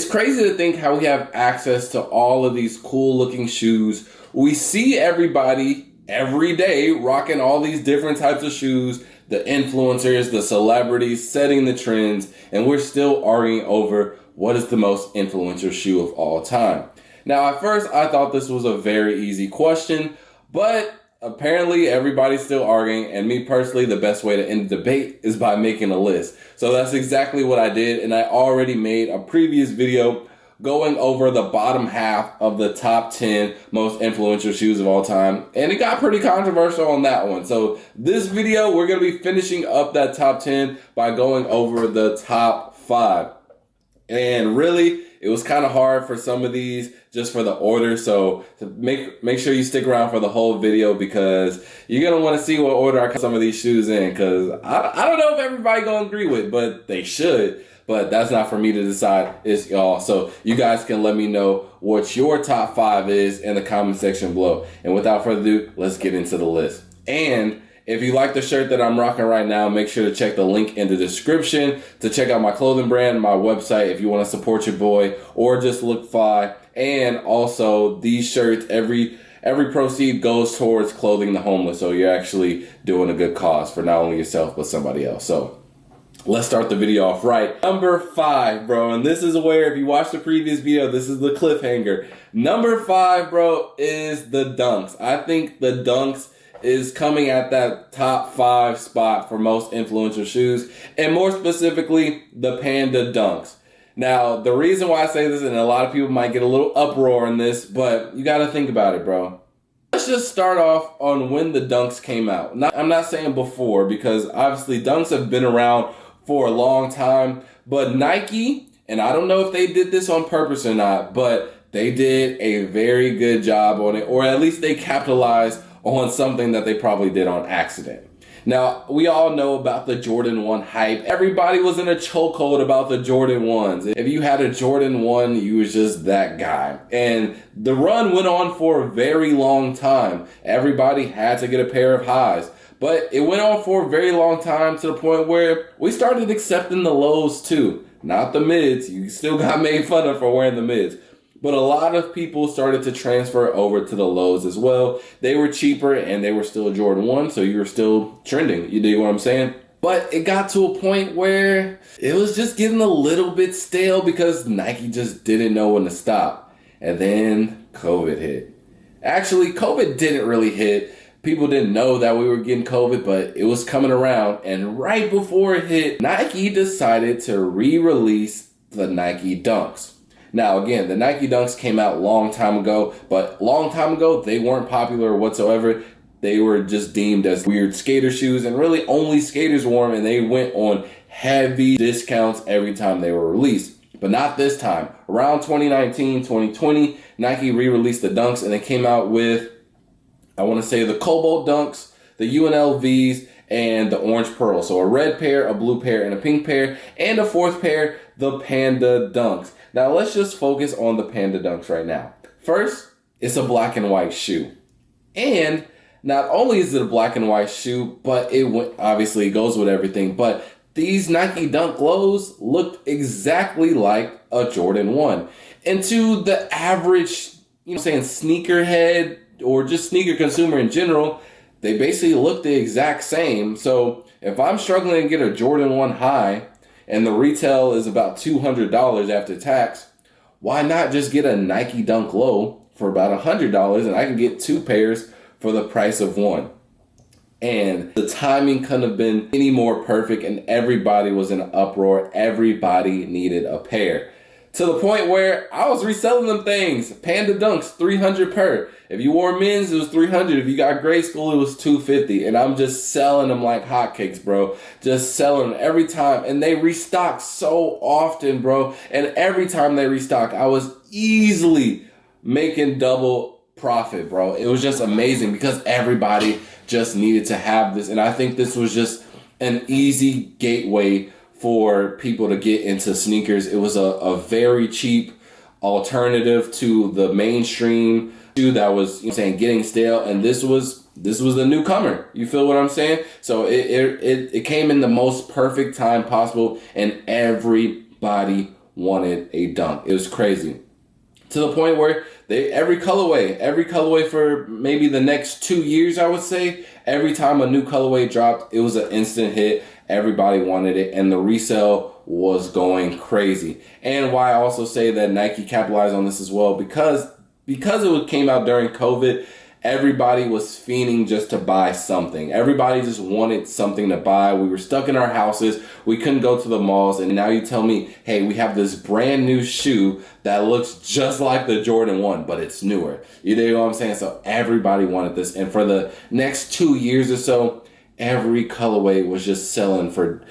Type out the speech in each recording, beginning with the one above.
It's crazy to think how we have access to all of these cool looking shoes. We see everybody every day rocking all these different types of shoes, the influencers, the celebrities setting the trends, and we're still arguing over what is the most influential shoe of all time. Now, at first, I thought this was a very easy question, but apparently everybody's still arguing, and me personally, the best way to end the debate is by making a list. So that's exactly what I did, and I already made a previous video going over the bottom half of the top 10 most influential shoes of all time, and it got pretty controversial on that one. So this video, we're going to be finishing up that top 10 by going over the top 5. And really, it was kind of hard for some of these just for the order. So make sure you stick around for the whole video because you're going to want to see what order I put some of these shoes in, because I don't know if everybody going to agree with, but they should. But that's not for me to decide, it's y'all. So you guys can let me know what your top 5 is in the comment section below. And without further ado, let's get into the list. And if you like the shirt that I'm rocking right now, make sure to check the link in the description to check out my clothing brand, my website, if you want to support your boy or just look fly. And also these shirts, every proceed goes towards clothing the homeless. So you're actually doing a good cause for not only yourself, but somebody else. So let's start the video off right. Number 5, bro. And this is where, if you watched the previous video, this is the cliffhanger. Number 5, bro, is the Dunks. I think the Dunks is coming at that top 5 spot for most influential shoes, and more specifically, the Panda Dunks. Now, the reason why I say this, and a lot of people might get a little uproar in this, but you got to think about it, bro. Let's just start off on when the Dunks came out. I'm not saying before, because obviously Dunks have been around for a long time, but Nike, and I don't know if they did this on purpose or not, but they did a very good job on it, or at least they capitalized on something that they probably did on accident. Now, we all know about the Jordan 1 hype. Everybody was in a chokehold about the Jordan 1s. If you had a Jordan 1, you was just that guy. And the run went on for a very long time. Everybody had to get a pair of highs. But it went on for a very long time to the point where we started accepting the lows too. Not the mids. You still got made fun of for wearing the mids. But a lot of people started to transfer over to the lows as well. They were cheaper and they were still Jordan 1, so you were still trending. You dig what I'm saying? But it got to a point where it was just getting a little bit stale because Nike just didn't know when to stop. And then COVID hit. Actually, COVID didn't really hit. People didn't know that we were getting COVID, but it was coming around. And right before it hit, Nike decided to re-release the Nike Dunks. Now, again, the Nike Dunks came out a long time ago, but long time ago, they weren't popular whatsoever. They were just deemed as weird skater shoes, and really only skaters wore them, and they went on heavy discounts every time they were released. But not this time. Around 2019, 2020, Nike re-released the Dunks, and they came out with, I want to say, the Cobalt Dunks, the UNLVs, and the Orange Pearl. So a red pair, a blue pair, and a pink pair, and a fourth pair, the Panda Dunks. Now let's just focus on the Panda Dunks right now. First, it's a black and white shoe. And not only is it a black and white shoe, but obviously it goes with everything, but these Nike Dunk lows looked exactly like a Jordan 1. And to the average, sneakerhead or just sneaker consumer in general, they basically look the exact same. So if I'm struggling to get a Jordan 1 high and the retail is about $200 after tax, why not just get a Nike Dunk low for about $100 and I can get 2 pairs for the price of 1? And the timing couldn't have been any more perfect, and everybody was in an uproar. Everybody needed a pair. To the point where I was reselling them things. Panda Dunks, $300 per. If you wore men's, it was $300. If you got grade school, it was $250. And I'm just selling them like hotcakes, bro. Just selling them every time. And they restock so often, bro. And every time they restock, I was easily making double profit, bro. It was just amazing because everybody just needed to have this. And I think this was just an easy gateway for people to get into sneakers. It was a very cheap alternative to the mainstream shoe that was, getting stale. And this was the newcomer. You feel what I'm saying? So it came in the most perfect time possible, and everybody wanted a dunk. It was crazy. To the point where every colorway for maybe the next 2 years, I would say, every time a new colorway dropped, it was an instant hit. Everybody wanted it, and the resale was going crazy. And why I also say that Nike capitalized on this as well, because it came out during COVID, everybody was fiending just to buy something. Everybody just wanted something to buy. We were stuck in our houses. We couldn't go to the malls. And now you tell me, hey, we have this brand new shoe that looks just like the Jordan 1, but it's newer. You know what I'm saying? So everybody wanted this. And for the next 2 years or so, every colorway was just selling for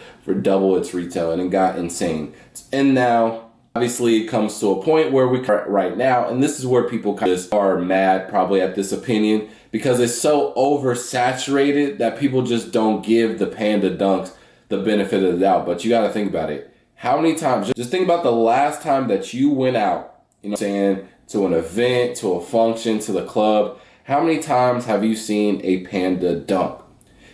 double its retail, and it got insane. And now, obviously, it comes to a point where we are right now, and this is where people kind of are mad probably at this opinion, because it's so oversaturated that people just don't give the Panda Dunks the benefit of the doubt. But you got to think about it. How many times, just think about the last time that you went out, you know what I'm saying, to an event, to a function, to the club. How many times have you seen a Panda Dunk?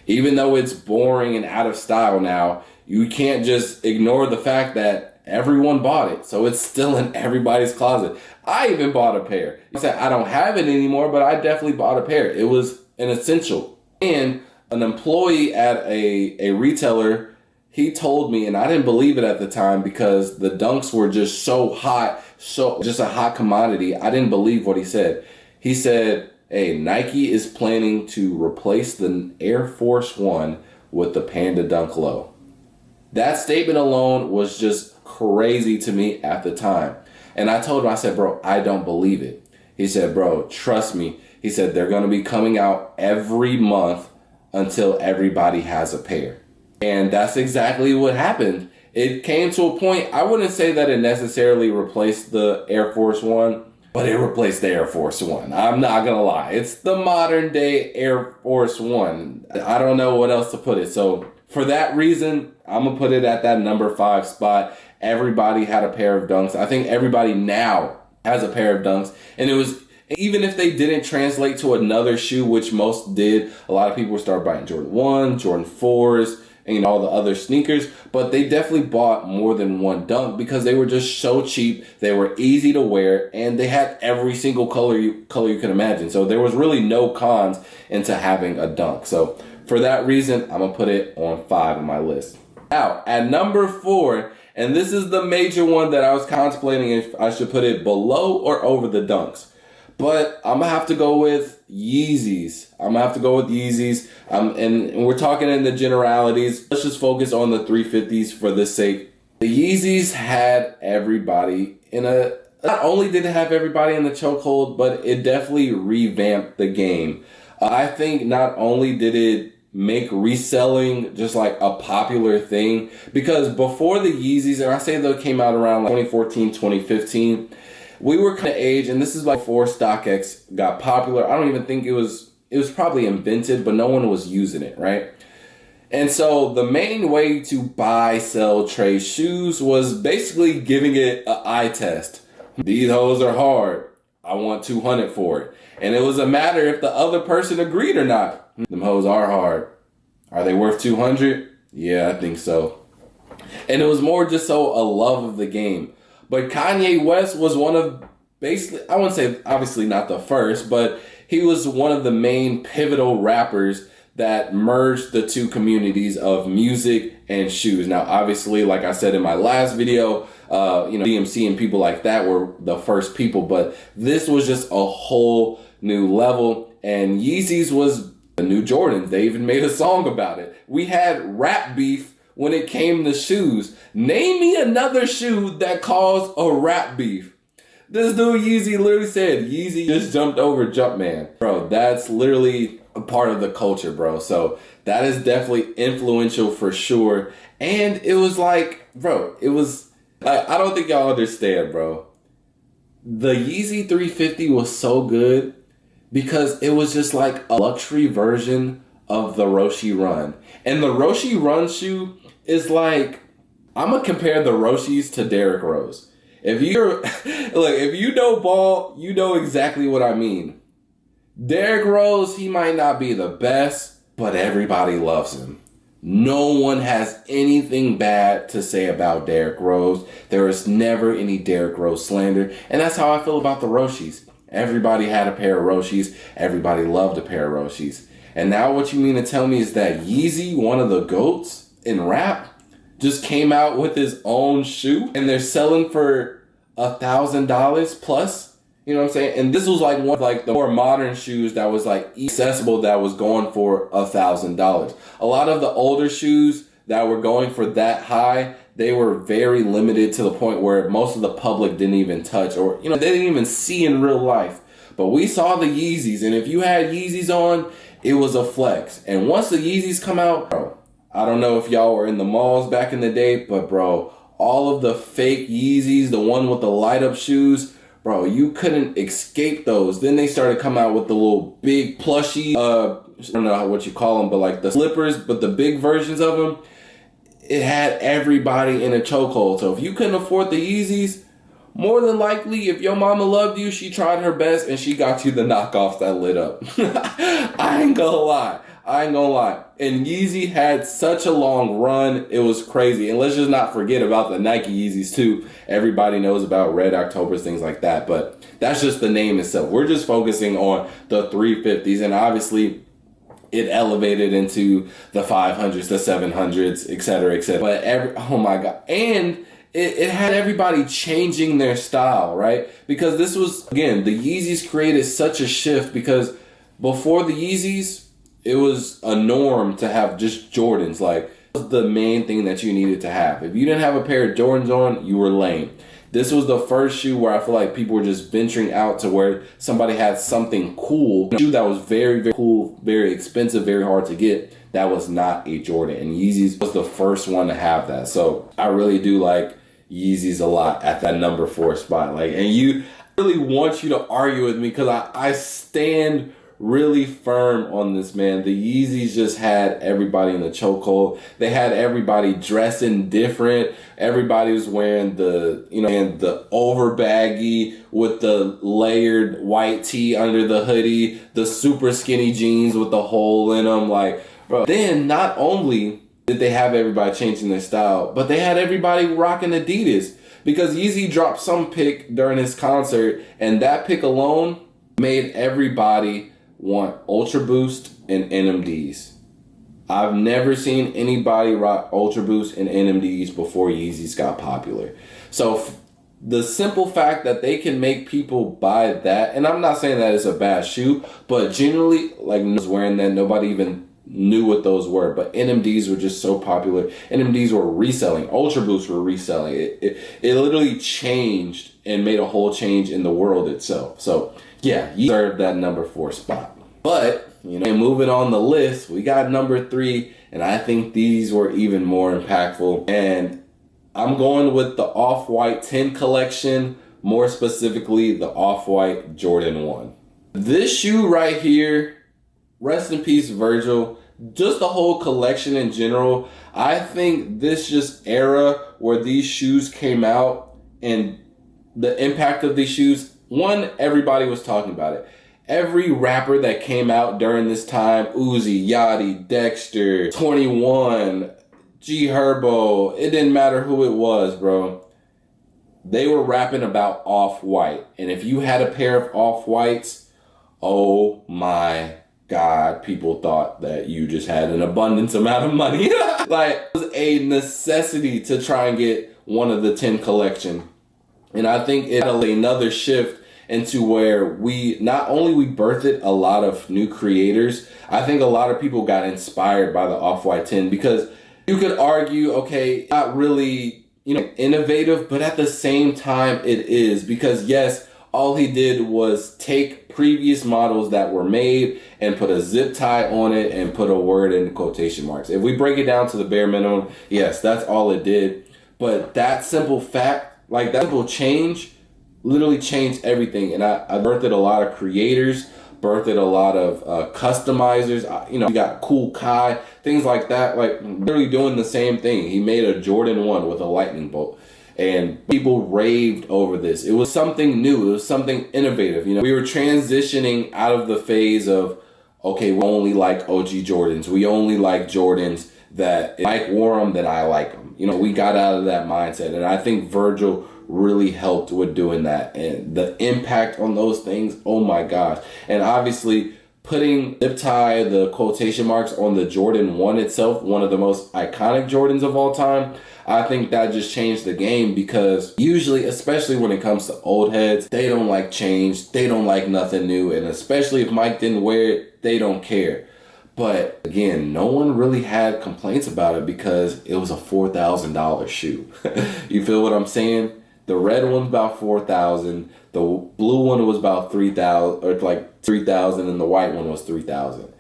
Even though it's boring and out of style now, you can't just ignore the fact that everyone bought it. So it's still in everybody's closet. I even bought a pair. I don't have it anymore, but I definitely bought a pair. It was an essential. And an employee at a retailer, he told me, and I didn't believe it at the time because the Dunks were just so hot, so just a hot commodity. I didn't believe what he said. He said, hey, Nike is planning to replace the Air Force One with the Panda Dunk Low. That statement alone was just crazy to me at the time. And I told him, I said, bro, I don't believe it. He said, bro, trust me. He said, they're going to be coming out every month until everybody has a pair. And that's exactly what happened. It came to a point, I wouldn't say that it necessarily replaced the Air Force One, but it replaced the Air Force One. I'm not going to lie. It's the modern day Air Force One. I don't know what else to put it. So for that reason, I'm going to put it at that number 5 spot. Everybody had a pair of Dunks. I think everybody now has a pair of Dunks. And it was, even if they didn't translate to another shoe, which most did, a lot of people started buying Jordan 1, Jordan 4s, and all the other sneakers, but they definitely bought more than one Dunk because they were just so cheap. They were easy to wear, and they had every single color you can imagine. So there was really no cons into having a Dunk. So for that reason, I'm gonna put it on 5 on my list. Now, at number 4, and this is the major one that I was contemplating if I should put it below or over the Dunks. But I'm going to have to go with Yeezys. And we're talking in the generalities. Let's just focus on the 350s for this sake. The Yeezys had everybody not only did it have everybody in the chokehold, but it definitely revamped the game. I think not only did it make reselling just like a popular thing, because before the Yeezys, and I say they came out around like 2014, 2015, we were kind of age, and this is like before StockX got popular. I don't even think it was probably invented, but no one was using it, right? And so the main way to buy, sell, trade shoes was basically giving it an eye test. These hoes are hard. I want 200 for it. And it was a matter if the other person agreed or not. Them hoes are hard. Are they worth 200? Yeah, I think so. And it was more just so a love of the game. But Kanye West was one of, basically, I wouldn't say obviously not the first, but he was one of the main pivotal rappers that merged the two communities of music and shoes. Now, obviously, like I said in my last video, DMC and people like that were the first people, but this was just a whole new level. And Yeezys was the new Jordans. They even made a song about it. We had rap beef when it came to shoes. Name me another shoe that caused a rap beef. This dude Yeezy literally said, Yeezy just jumped over Jumpman. Bro, that's literally a part of the culture, bro. So that is definitely influential for sure. And it was like, bro, it was like, I don't think y'all understand, bro. The Yeezy 350 was so good because it was just like a luxury version of the Roshe Run. And the Roshe Run shoe is like, I'm gonna compare the Roshis to Derrick Rose. If you're if you know ball, you know exactly what I mean. Derrick Rose, he might not be the best, but everybody loves him. No one has anything bad to say about Derrick Rose. There is never any Derrick Rose slander. And that's how I feel about the Roshis. Everybody had a pair of Roshis. Everybody loved a pair of Roshis. And now what you mean to tell me is that Yeezy, one of the GOATs in rap, just came out with his own shoe and they're selling for $1,000 plus? You know what I'm saying? And this was like one of like the more modern shoes that was like accessible that was going for $1,000. A lot of the older shoes that were going for that high, they were very limited to the point where most of the public didn't even touch, or they didn't even see in real life. But we saw the Yeezys, and if you had Yeezys on, it was a flex. And once the Yeezys come out, bro, I don't know if y'all were in the malls back in the day, but bro, all of the fake Yeezys, the one with the light up shoes, bro, you couldn't escape those. Then they started coming out with the little big plushy, I don't know what you call them, but like the slippers, but the big versions of them. It had everybody in a chokehold. So if you couldn't afford the Yeezys, more than likely, if your mama loved you, she tried her best and she got you the knockoffs that lit up. I ain't gonna lie. And Yeezy had such a long run. It was crazy. And let's just not forget about the Nike Yeezys too. Everybody knows about Red Octobers, things like that. But that's just the name itself. We're just focusing on the 350s. And obviously, it elevated into the 500s, the 700s, et cetera, et cetera. But oh my God. And it had everybody changing their style, right? Because this was, again, the Yeezys created such a shift because before the Yeezys, it was a norm to have just Jordans. Like, it was the main thing that you needed to have. If you didn't have a pair of Jordans on, you were lame. This was the first shoe where I feel like people were just venturing out to where somebody had something cool. A shoe that was very, very cool, very expensive, very hard to get. That was not a Jordan. And Yeezys was the first one to have that. So I really do like Yeezys a lot at that number 4 spot. Like, and I really want you to argue with me because I stand really firm on this, man. The Yeezys just had everybody in the chokehold. They had everybody dressing different. Everybody was wearing the over baggy with the layered white tee under the hoodie, the super skinny jeans with the hole in them. Like, bro. Then not only did they have everybody changing their style, but they had everybody rocking Adidas because Yeezy dropped some pic during his concert, and that pic alone made everybody want Ultra Boost and NMDs. I've never seen anybody rock Ultra Boost and NMDs before Yeezys got popular. So the simple fact that they can make people buy that, and I'm not saying that it's a bad shoe, but generally, like, was wearing that, nobody even knew what those were. But NMDs were just so popular. NMDs were reselling. Ultra Boosts were reselling. It literally changed and made a whole change in the world itself. So yeah, you deserve that number 4 spot. But, moving on the list, we got number 3, and I think these were even more impactful. And I'm going with the Off-White 10 collection, more specifically the Off-White Jordan 1. This shoe right here, rest in peace Virgil, just the whole collection in general, I think this just era where these shoes came out and the impact of these shoes, one, everybody was talking about it. Every rapper that came out during this time, Uzi, Yachty, Dexter, 21, G Herbo, it didn't matter who it was, bro. They were rapping about Off-White. And if you had a pair of Off-Whites, oh my God, people thought that you just had an abundance amount of money. Like, it was a necessity to try and get one of the 10 collection. And I think it had another shift into where we birthed a lot of new creators. I think a lot of people got inspired by the Off-White 10 because you could argue, okay, not really, innovative, but at the same time it is, because yes, all he did was take previous models that were made and put a zip tie on it and put a word in quotation marks. If we break it down to the bare minimum, yes, that's all it did. But that simple fact, like that simple change, literally changed everything. And I birthed a lot of creators, birthed a lot of customizers. You got Cool Kai, things like that, like literally doing the same thing. He made a Jordan 1 with a lightning bolt. And people raved over this. It was something new. It was something innovative. We were transitioning out of the phase of, okay, we only like OG Jordans. We only like Jordans that if Mike wore them, then I like them. You know, we got out of that mindset. And I think Virgil really helped with doing that. And the impact on those things, oh my gosh. And obviously putting zip tie, the quotation marks on the Jordan 1 itself, one of the most iconic Jordans of all time, I think that just changed the game, because usually, especially when it comes to old heads, they don't like change. They don't like nothing new. And especially if Mike didn't wear it, they don't care. But again, no one really had complaints about it because it was a $4,000 shoe. You feel what I'm saying? The red one's about $4,000. The blue one was about $3,000, or like $3,000, and the white one was $3,000.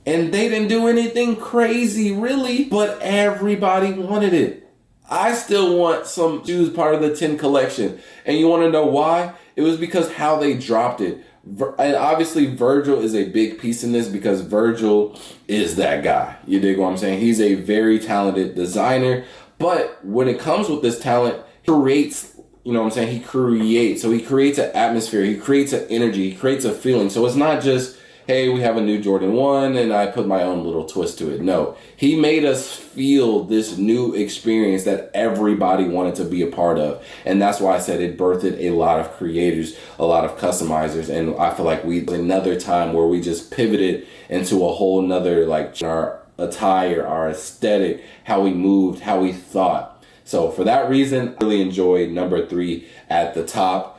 And they didn't do anything crazy, really, but everybody wanted it. I still want some shoes part of the 10 collection. And you want to know why? It was because how they dropped it. And obviously Virgil is a big piece in this, because Virgil is that guy. You dig what I'm saying? He's a very talented designer. But when it comes with this talent, he creates, you know what I'm saying? He creates. So he creates an atmosphere. He creates an energy. He creates a feeling. So it's not just, hey, we have a new Jordan 1 and I put my own little twist to it. No, he made us feel this new experience that everybody wanted to be a part of. And that's why I said it birthed a lot of creators, a lot of customizers. And I feel like another time where we just pivoted into a whole nother, like our attire, our aesthetic, how we moved, how we thought. So for that reason, I really enjoyed number 3 at the top.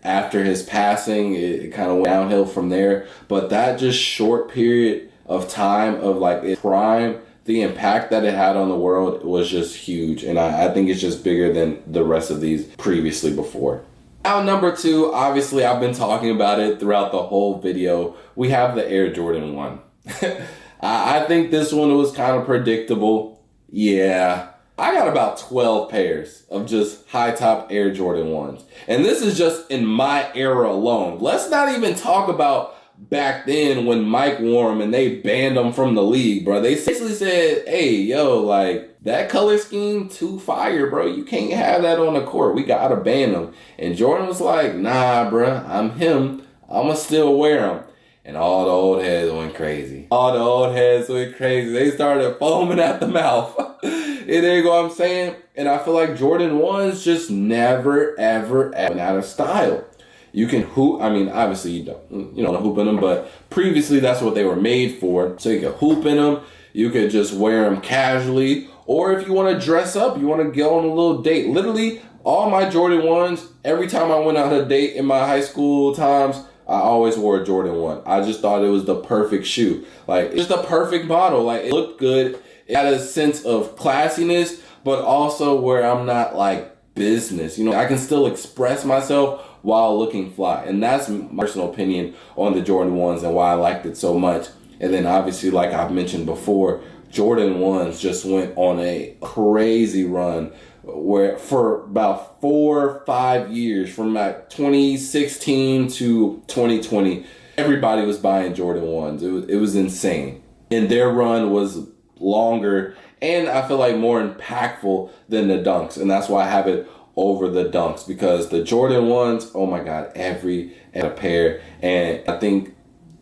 After his passing, it kind of went downhill from there. But that just short period of time of like its prime, the impact that it had on the world was just huge. And I think it's just bigger than the rest of these previously before. Now, number 2, obviously I've been talking about it throughout the whole video. We have the Air Jordan 1. I think this one was kind of predictable. Yeah. I got about 12 pairs of just high top Air Jordan 1s. And this is just in my era alone. Let's not even talk about back then when Mike wore them and they banned them from the league, bro. They basically said, hey, yo, like, that color scheme too fire, bro. You can't have that on the court. We gotta ban them. And Jordan was like, nah, bro, I'm him. I'ma still wear them. And all the old heads went crazy. All the old heads went crazy. They started foaming at the mouth. And there you go, I'm saying. And I feel like Jordan 1s just never, ever went out of style. You can hoop, I mean, obviously you don't hoop in them, but previously that's what they were made for. So you could hoop in them, you could just wear them casually, or if you want to dress up, you want to go on a little date. Literally, all my Jordan 1s, every time I went on a date in my high school times, I always wore a Jordan 1. I just thought it was the perfect shoe. Like, it's just the perfect model. Like, it looked good. It had a sense of classiness, but also where I'm not like business. You know, I can still express myself while looking fly. And that's my personal opinion on the Jordan 1s and why I liked it so much. And then obviously, like I've mentioned before, Jordan 1s just went on a crazy run where for about 4 or 5 years, from like 2016 to 2020, everybody was buying Jordan 1s. It was insane. And their run was longer and I feel like more impactful than the Dunks. And that's why I have it over the Dunks, because the Jordan 1s, oh my God, every pair. And I think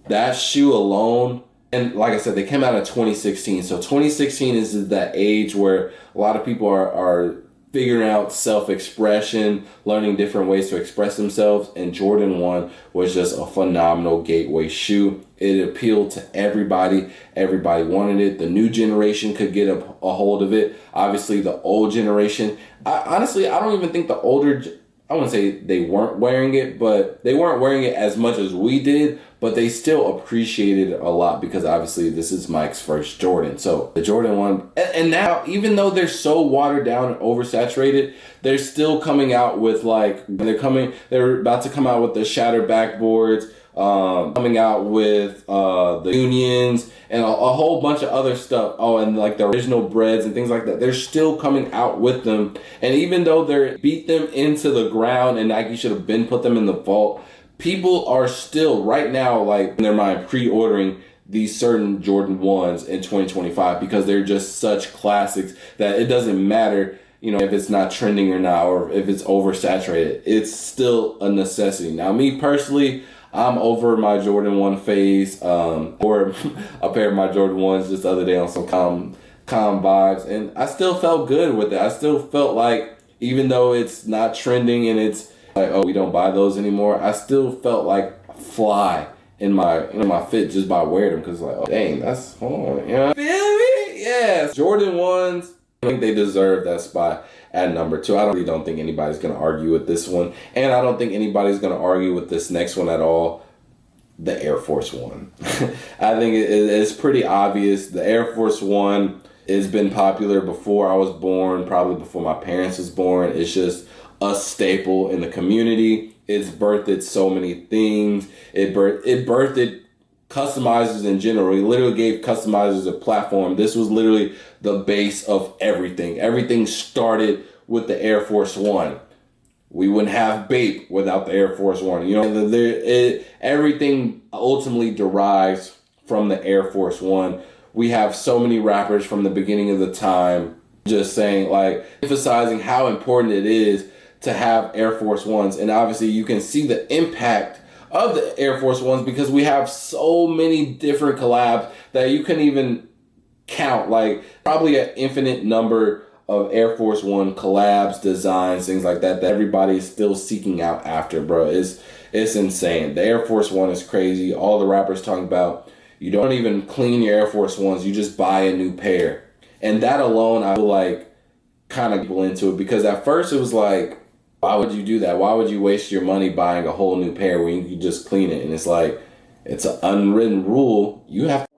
that shoe alone, and like I said, they came out in 2016. So 2016 is that age where a lot of people are figuring out self-expression, learning different ways to express themselves. And Jordan 1 was just a phenomenal gateway shoe. It appealed to everybody. Everybody wanted it. The new generation could get a hold of it. Obviously, the old generation, honestly, I don't even think the older, I wouldn't say they weren't wearing it, but they weren't wearing it as much as we did, but they still appreciated it a lot because obviously this is Mike's first Jordan. So the Jordan 1, and now even though they're so watered down and oversaturated, they're still coming out with like, they're about to come out with the shattered backboards, coming out with the unions and a whole bunch of other stuff. Oh, and like the original breads and things like that. They're still coming out with them. And even though they beat them into the ground and Nike should have been put them in the vault, people are still right now, like in their mind, pre-ordering these certain Jordan 1s in 2025 because they're just such classics that it doesn't matter, you know, if it's not trending or not, or if it's oversaturated. It's still a necessity. Now, me personally, I'm over my Jordan 1 phase. Or a pair of my Jordan 1s just the other day on some calm vibes, and I still felt good with it. I still felt like, even though it's not trending and it's like, oh, we don't buy those anymore, I still felt like fly in my fit just by wearing them, because like, oh dang, that's, hold on, you know, feel me? Yes, Jordan 1s, I think they deserve that spot at number 2. I really don't think anybody's gonna argue with this one, and I don't think anybody's gonna argue with this next one at all. The Air Force One. I think it's pretty obvious. The Air Force One has been popular before I was born, probably before my parents was born. It's just a staple in the community. It's birthed so many things. It birthed customizers in general. It literally gave customizers a platform. This was literally the base of everything. Everything started with the Air Force One. We wouldn't have Bape without the Air Force One. You know, everything ultimately derives from the Air Force One. We have so many rappers from the beginning of the time just saying, like, emphasizing how important it is to have Air Force Ones. And obviously you can see the impact of the Air Force Ones because we have so many different collabs that you couldn't even count. Like, probably an infinite number of Air Force One collabs, designs, things like that everybody is still seeking out after, bro. It's insane. The Air Force One is crazy. All the rappers talking about, you don't even clean your Air Force Ones, you just buy a new pair. And that alone, I feel like, kind of people into it, because at first it was like, why would you do that? Why would you waste your money buying a whole new pair when you can just clean it? And it's like, it's an unwritten rule. You have to.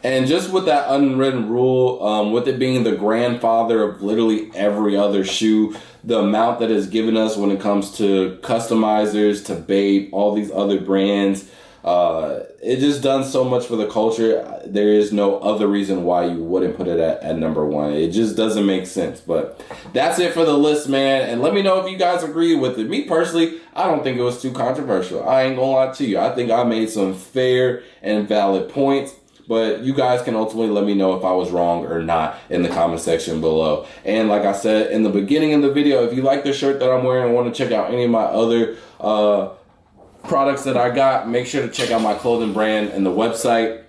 And just with that unwritten rule, with it being the grandfather of literally every other shoe, the amount that it's given us when it comes to customizers, to Bape, all these other brands, it just done so much for the culture. There is no other reason why you wouldn't put it at number 1. It just doesn't make sense. But that's it for the list, man. And let me know if you guys agree with it. Me personally, I don't think it was too controversial. I ain't gonna lie to you. I think I made some fair and valid points. But you guys can ultimately let me know if I was wrong or not in the comment section below. And like I said in the beginning of the video, if you like the shirt that I'm wearing and want to check out any of my other products that I got, make sure to check out my clothing brand and the website.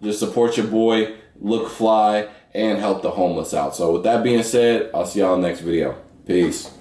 Just support your boy, look fly, and help the homeless out. So with that being said, I'll see y'all in the next video. Peace.